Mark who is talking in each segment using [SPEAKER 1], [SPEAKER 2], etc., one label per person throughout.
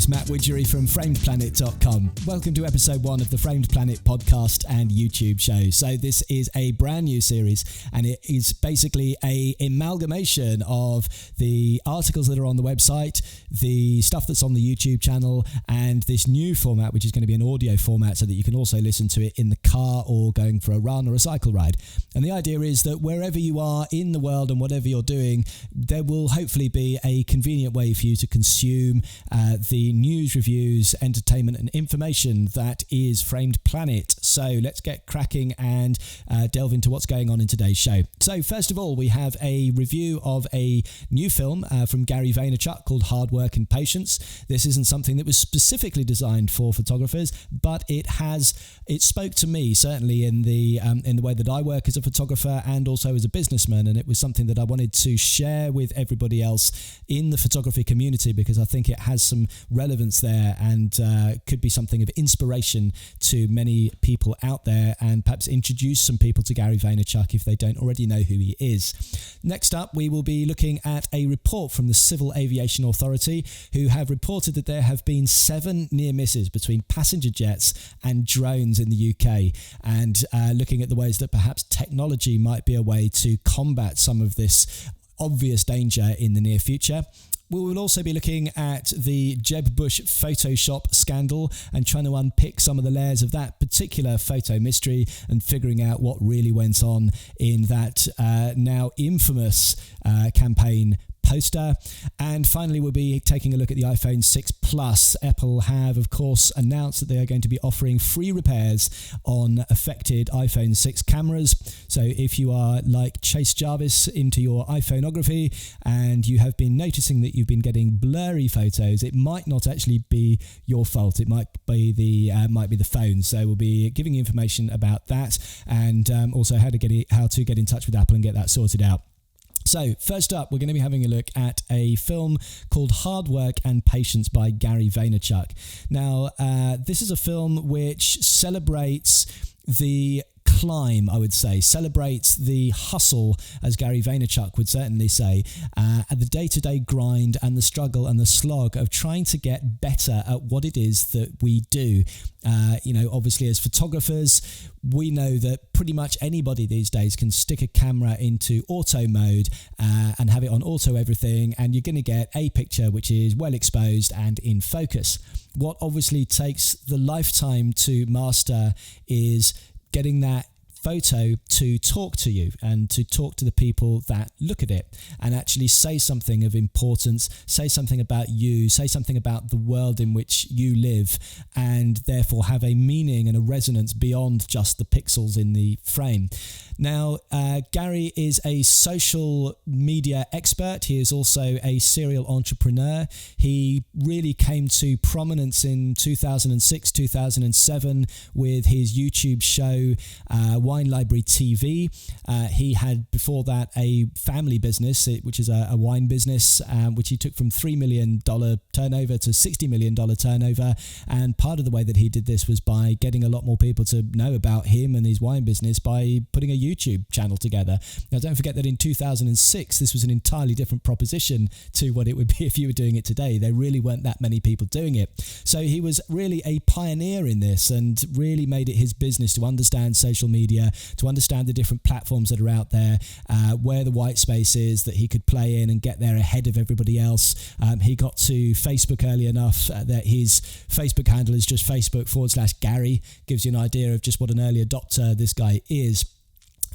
[SPEAKER 1] it's Matt Widgery from FramedPlanet.com. Welcome to episode 1 of the Framed Planet podcast and YouTube show. So this is a brand new series, and it is basically a amalgamation of the articles that are on the website, the stuff that's on the YouTube channel, and this new format, which is going to be an audio format so that you can also listen to it in the car or going for a run or a cycle ride. And the idea is that wherever you are in the world and whatever you're doing, there will hopefully be a convenient way for you to consume the news, reviews, entertainment and information that is Framed Planet. So let's get cracking and delve into what's going on in today's show. So first of all, we have a review of a new film from Gary Vaynerchuk called Hard Work and Patience. This isn't something that was specifically designed for photographers, but it spoke to me certainly in the way that I work as a photographer and also as a businessman, and it was something that I wanted to share with everybody else in the photography community because I think it has some relevance there and could be something of inspiration to many people out there, and perhaps introduce some people to Gary Vaynerchuk if they don't already know who he is. Next up, we will be looking at a report from the Civil Aviation Authority, who have reported that there have been 7 near misses between passenger jets and drones in the UK, and looking at the ways that perhaps technology might be a way to combat some of this obvious danger in the near future. We will also be looking at the Jeb Bush Photoshop scandal and trying to unpick some of the layers of that particular photo mystery and figuring out what really went on in that now infamous campaign poster. And finally, we'll be taking a look at the iPhone 6 Plus. Apple have, of course, announced that they are going to be offering free repairs on affected iPhone 6 cameras. So if you are like Chase Jarvis into your iPhoneography and you have been noticing that you've been getting blurry photos, it might not actually be your fault. It might be the phone. So we'll be giving you information about that, and also how to get in touch with Apple and get that sorted out. So first up, we're going to be having a look at a film called Hard Work and Patience by Gary Vaynerchuk. Now, this is a film which celebrates the climb, I would say, celebrates the hustle, as Gary Vaynerchuk would certainly say, the day-to-day grind and the struggle and the slog of trying to get better at what it is that we do. Obviously as photographers, we know that pretty much anybody these days can stick a camera into auto mode and have it on auto everything, and you're going to get a picture which is well exposed and in focus. What obviously takes the lifetime to master is getting that photo to talk to you and to talk to the people that look at it and actually say something of importance, say something about you, say something about the world in which you live, and therefore have a meaning and a resonance beyond just the pixels in the frame. Now, Gary is a social media expert. He is also a serial entrepreneur. He really came to prominence in 2006, 2007 with his YouTube show, Wine Library TV. He had before that a family business, which is a wine business, which he took from $3 million turnover to $60 million turnover. And part of the way that he did this was by getting a lot more people to know about him and his wine business by putting a YouTube channel together. Now, don't forget that in 2006, this was an entirely different proposition to what it would be if you were doing it today. There really weren't that many people doing it. So he was really a pioneer in this and really made it his business to understand social media, to understand the different platforms that are out there, where the white space is that he could play in and get there ahead of everybody else. He got to Facebook early enough that his Facebook handle is just Facebook.com/Gary. Gives you an idea of just what an early adopter this guy is.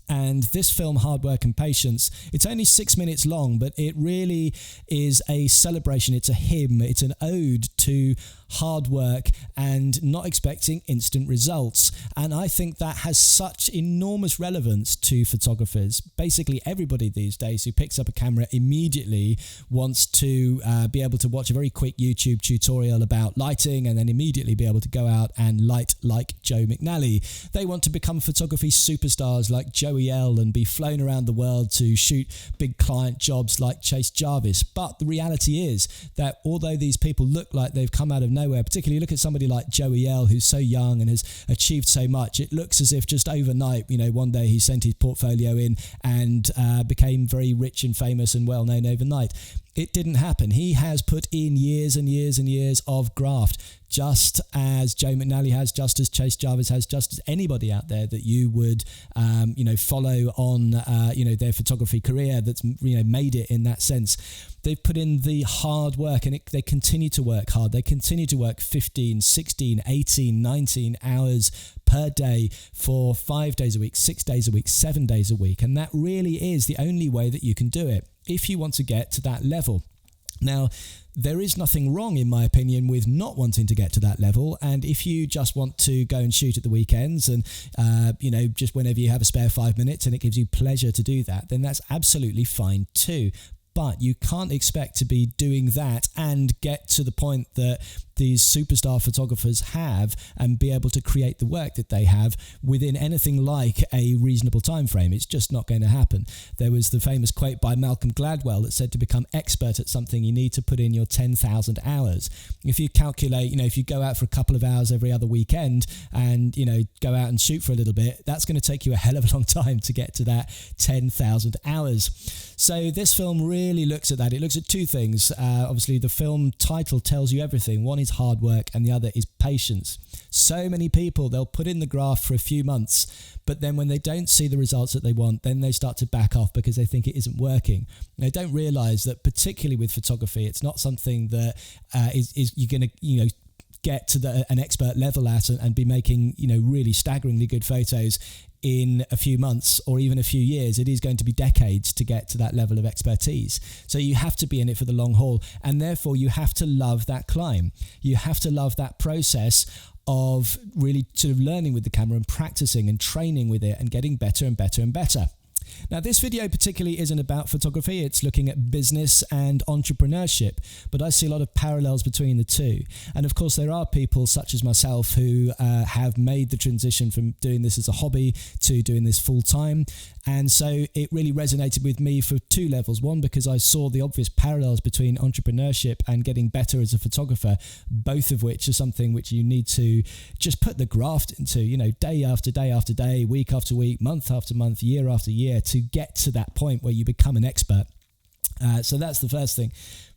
[SPEAKER 1] And this film, Hard Work and Patience, it's only 6 minutes long, but it really is a celebration. It's a hymn. It's an ode to hard work and not expecting instant results. And I think that has such enormous relevance to photographers. Basically, everybody these days who picks up a camera immediately wants to be able to watch a very quick YouTube tutorial about lighting and then immediately be able to go out and light like Joe McNally. They want to become photography superstars like Joey L and be flown around the world to shoot big client jobs like Chase Jarvis. But the reality is that although these people look like they've come out of nowhere, particularly look at somebody like Joey L, who's so young and has achieved so much, it looks as if just overnight, one day he sent his portfolio in and became very rich and famous and well known overnight. It didn't happen. He has put in years and years and years of graft, just as Joe McNally has, just as Chase Jarvis has, just as anybody out there that you would, follow on, their photography career that's, made it in that sense. They've put in the hard work, and they continue to work hard. They continue to work 15, 16, 18, 19 hours per day for 5 days a week, 6 days a week, 7 days a week. And that really is the only way that you can do it if you want to get to that level. Now, there is nothing wrong, in my opinion, with not wanting to get to that level. And if you just want to go and shoot at the weekends and, just whenever you have a spare 5 minutes and it gives you pleasure to do that, then that's absolutely fine too. But you can't expect to be doing that and get to the point that these superstar photographers have and be able to create the work that they have within anything like a reasonable time frame. It's just not going to happen. There was the famous quote by Malcolm Gladwell that said to become expert at something, you need to put in your 10,000 hours. If you calculate, if you go out for a couple of hours every other weekend and, go out and shoot for a little bit, that's going to take you a hell of a long time to get to that 10,000 hours. So this film really looks at that. It looks at two things. Obviously, the film title tells you everything. One is hard work and the other is patience. So many people, they'll put in the graft for a few months, but then when they don't see the results that they want, then they start to back off because they think it isn't working. They don't realize that, particularly with photography, it's not something that is you're going to, get to an expert level at and be making, really staggeringly good photos in a few months or even a few years. It is going to be decades to get to that level of expertise. So you have to be in it for the long haul, and therefore you have to love that climb. You have to love that process of really sort of learning with the camera and practicing and training with it and getting better and better and better. Now, this video particularly isn't about photography. It's looking at business and entrepreneurship, but I see a lot of parallels between the two. And of course, there are people such as myself who have made the transition from doing this as a hobby to doing this full time. And so it really resonated with me for two levels. One, because I saw the obvious parallels between entrepreneurship and getting better as a photographer, both of which are something which you need to just put the graft into, day after day after day, week after week, month after month, year after year, to get to that point where you become an expert. So that's the first thing.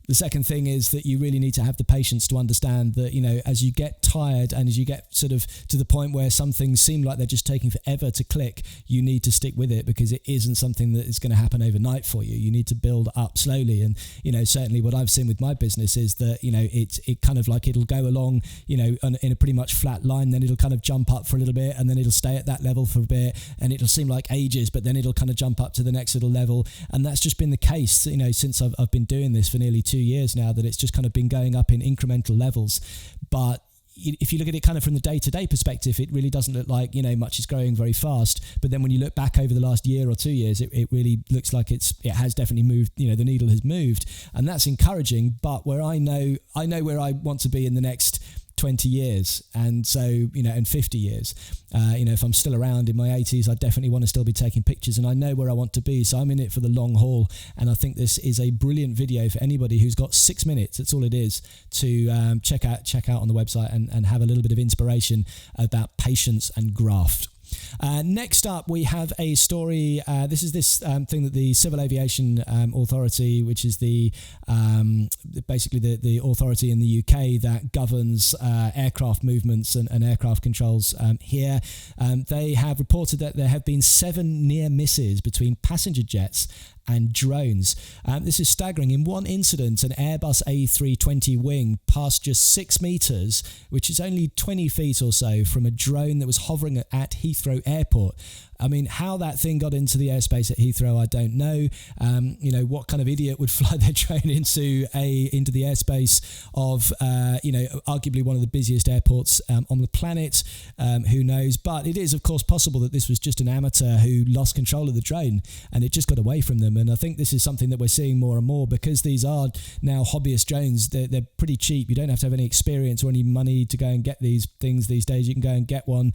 [SPEAKER 1] The second thing is that you really need to have the patience to understand that, as you get tired and as you get sort of to the point where some things seem like they're just taking forever to click, you need to stick with it because it isn't something that is going to happen overnight for you. You need to build up slowly. And, certainly what I've seen with my business is that, it kind of like it'll go along, in a pretty much flat line, then it'll kind of jump up for a little bit and then it'll stay at that level for a bit and it'll seem like ages, but then it'll kind of jump up to the next little level. And that's just been the case, since I've been doing this for nearly 2 years now, that it's just kind of been going up in incremental levels. But if you look at it kind of from the day-to-day perspective, it really doesn't look like, much is growing very fast. But then when you look back over the last year or 2 years, it really looks like it has definitely moved, the needle has moved. And that's encouraging. But where I know where I want to be in the next 20 years and so and 50 years, if I'm still around in my 80s, I definitely want to still be taking pictures, and I know where I want to be, so I'm in it for the long haul. And I think this is a brilliant video for anybody who's got 6 minutes, that's all it is, to check out on the website and have a little bit of inspiration about patience and graft. Next up, we have a story. This is this thing that the Civil Aviation Authority, which is basically the authority in the UK that governs aircraft movements and aircraft controls here. They have reported that there have been 7 near misses between passenger jets and drones. This is staggering. In one incident, an Airbus A320 wing passed just 6 meters, which is only 20 feet or so, from a drone that was hovering at Heathrow Airport. I mean, how that thing got into the airspace at Heathrow, I don't know. What kind of idiot would fly their drone into the airspace of, arguably one of the busiest airports on the planet? Who knows? But it is, of course, possible that this was just an amateur who lost control of the drone and it just got away from them. And I think this is something that we're seeing more and more because these are now hobbyist drones. They're pretty cheap. You don't have to have any experience or any money to go and get these things these days. You can go and get one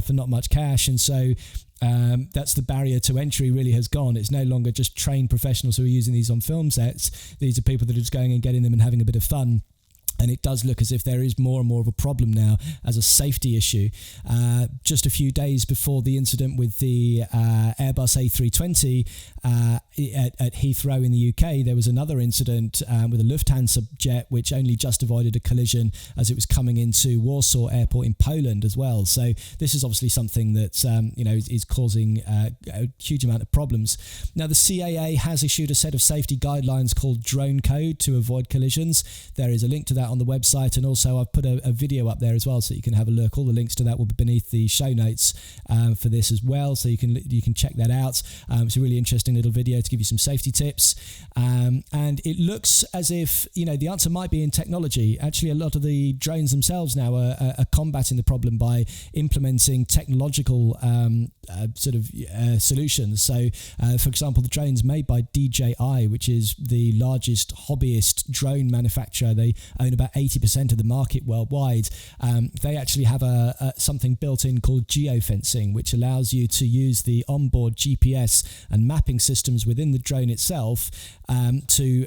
[SPEAKER 1] for not much cash. And so that's the barrier to entry really has gone. It's no longer just trained professionals who are using these on film sets. These are people that are just going and getting them and having a bit of fun. And it does look as if there is more and more of a problem now as a safety issue. Just a few days before the incident with the Airbus A320 at Heathrow in the UK, there was another incident with a Lufthansa jet which only just avoided a collision as it was coming into Warsaw Airport in Poland as well. So this is obviously something that is causing a huge amount of problems. Now the CAA has issued a set of safety guidelines called Drone Code to avoid collisions. There is a link to that on the website, and also I've put a video up there as well, so you can have a look. All the links to that will be beneath the show notes for this as well, so you can check that out. It's a really interesting little video to give you some safety tips, and it looks as if the answer might be in technology. Actually, a lot of the drones themselves now are combating the problem by implementing technological solutions. So, for example, the drones made by DJI, which is the largest hobbyist drone manufacturer, they own about 80% of the market worldwide. They actually have something built in called geofencing, which allows you to use the onboard GPS and mapping systems within the drone itself to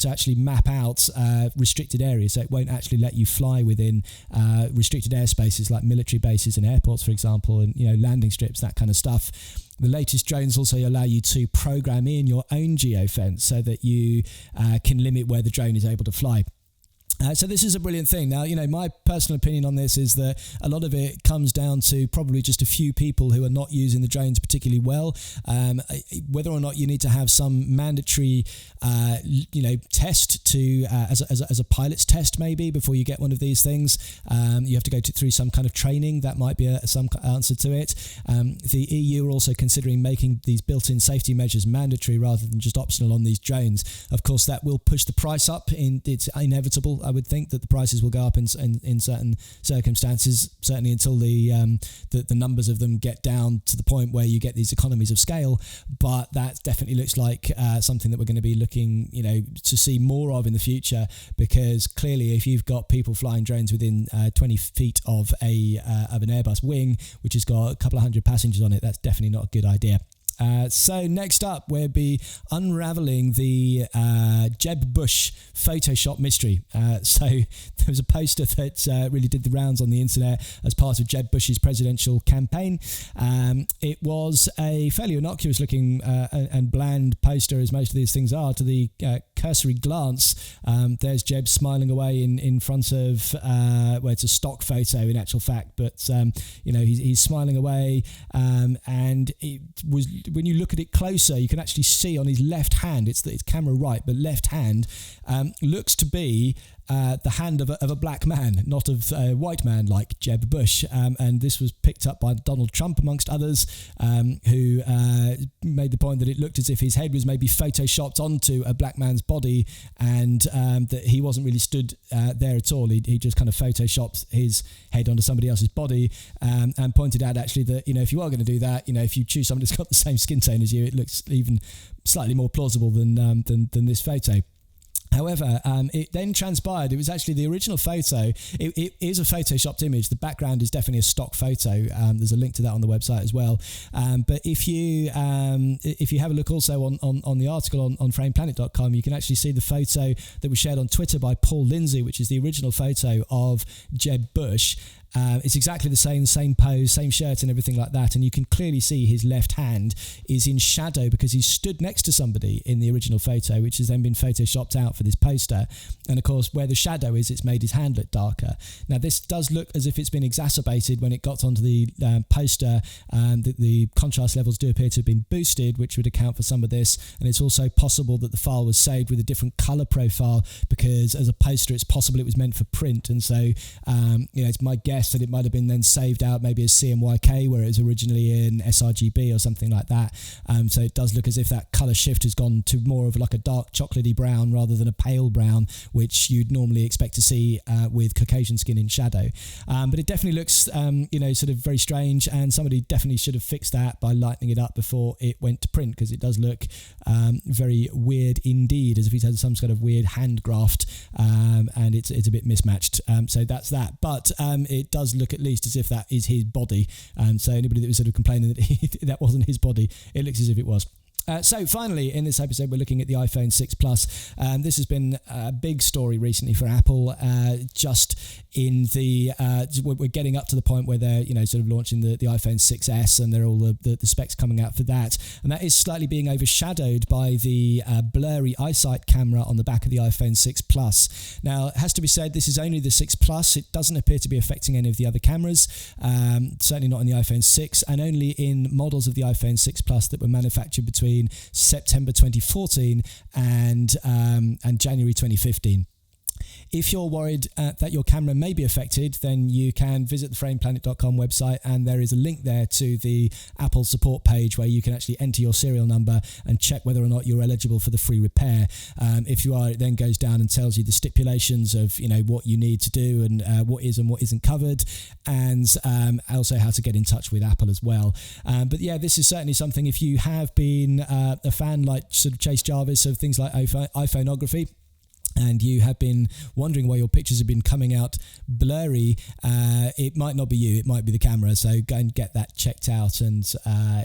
[SPEAKER 1] actually map out restricted areas. So it won't actually let you fly within restricted airspaces like military bases and airports, for example, and landing strips, that kind of stuff. The latest drones also allow you to program in your own geofence so that you can limit where the drone is able to fly. So this is a brilliant thing. Now, my personal opinion on this is that a lot of it comes down to probably just a few people who are not using the drones particularly well. Whether or not you need to have some mandatory, test to as a pilot's test maybe before you get one of these things. You have to go through some kind of training. That might be some answer to it. The EU are also considering making these built-in safety measures mandatory rather than just optional on these drones. Of course, that will push the price up. It's inevitable. I would think that the prices will go up in certain circumstances, certainly until the numbers of them get down to the point where you get these economies of scale. But that definitely looks like something that we're going to be looking, to see more of in the future, because clearly, if you've got people flying drones within 20 feet of an Airbus wing, which has got a couple of hundred passengers on it, that's definitely not a good idea. So next up, we'll be unraveling the Jeb Bush Photoshop mystery. So there was a poster that really did the rounds on the internet as part of Jeb Bush's presidential campaign. It was a fairly innocuous looking and bland poster, as most of these things are, to the cursory glance. There's Jeb smiling away in front of, it's a stock photo in actual fact, but he's smiling away, and it was, when you look at it closer, you can actually see on his left hand, it's camera right, but left hand looks to be the hand of a black man, not of a white man like Jeb Bush. And this was picked up by Donald Trump, amongst others, who made the point that it looked as if his head was maybe photoshopped onto a black man's body, and that he wasn't really stood there at all. He just kind of photoshopped his head onto somebody else's body, and pointed out actually that, if you are going to do that, if you choose somebody that's got the same skin tone as you, it looks even slightly more plausible than this photo. However, it then transpired, it was actually the original photo. It is a photoshopped image. The background is definitely a stock photo. There's a link to that on the website as well. But if you have a look also on the article on frameplanet.com, you can actually see the photo that was shared on Twitter by Paul Lindsay, which is the original photo of Jeb Bush. It's exactly the same pose, same shirt and everything like that, and you can clearly see his left hand is in shadow because he's stood next to somebody in the original photo, which has then been photoshopped out for this poster. And of course, where the shadow is, it's made his hand look darker. Now, this does look as if it's been exacerbated when it got onto the poster. The contrast levels do appear to have been boosted, which would account for some of this. And it's also possible that the file was saved with a different color profile, because as a poster, it's possible it was meant for print. And so, it's my guess that it might have been then saved out maybe as CMYK, where it was originally in sRGB or something like that. So it does look as if that color shift has gone to more of like a dark chocolatey brown rather than a pale brown, which you'd normally expect to see with Caucasian skin in shadow. But it definitely looks, sort of very strange, and somebody definitely should have fixed that by lightening it up before it went to print, because it does look very weird indeed, as if he's had some sort of weird hand graft, and it's a bit mismatched. So that's that. But it does look at least as if that is his body. So anybody that was sort of complaining that that wasn't his body, it looks as if it was. So finally, in this episode, we're looking at the iPhone 6 Plus. This has been a big story recently for Apple. Just in the we're getting up to the point where they're sort of launching the iPhone 6s, and there are all the specs coming out for that, and that is slightly being overshadowed by the Blurry iSight camera on the back of the iPhone 6 Plus. Now, it has to be said, this is only the 6 Plus. It doesn't appear to be affecting any of the other cameras. Certainly not in the iPhone 6, and only in models of the iPhone 6 Plus that were manufactured between September 2014 and January 2015. If you're worried that your camera may be affected, then you can visit the frameplanet.com website, and there is a link there to the Apple support page where you can actually enter your serial number and check whether or not you're eligible for the free repair. If you are, it then goes down and tells you the stipulations of what you need to do and what is and what isn't covered, and also how to get in touch with Apple as well. But yeah, this is certainly something, if you have been a fan like sort of Chase Jarvis of things like iPhoneography, and you have been wondering why your pictures have been coming out blurry, it might not be you, it might be the camera. So go and get that checked out, and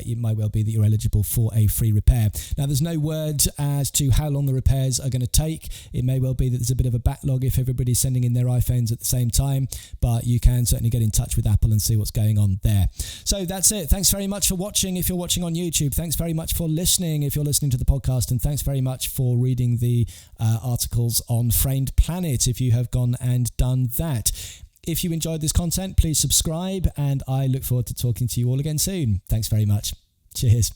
[SPEAKER 1] it might well be that you're eligible for a free repair. Now, there's no word as to how long the repairs are going to take. It may well be that there's a bit of a backlog if everybody's sending in their iPhones at the same time, but you can certainly get in touch with Apple and see what's going on there. So that's it. Thanks very much for watching if you're watching on YouTube. Thanks very much for listening if you're listening to the podcast, and thanks very much for reading the articles on Framed Planet if you have gone and done that. If you enjoyed this content, please subscribe, and I look forward to talking to you all again soon. Thanks very much. Cheers.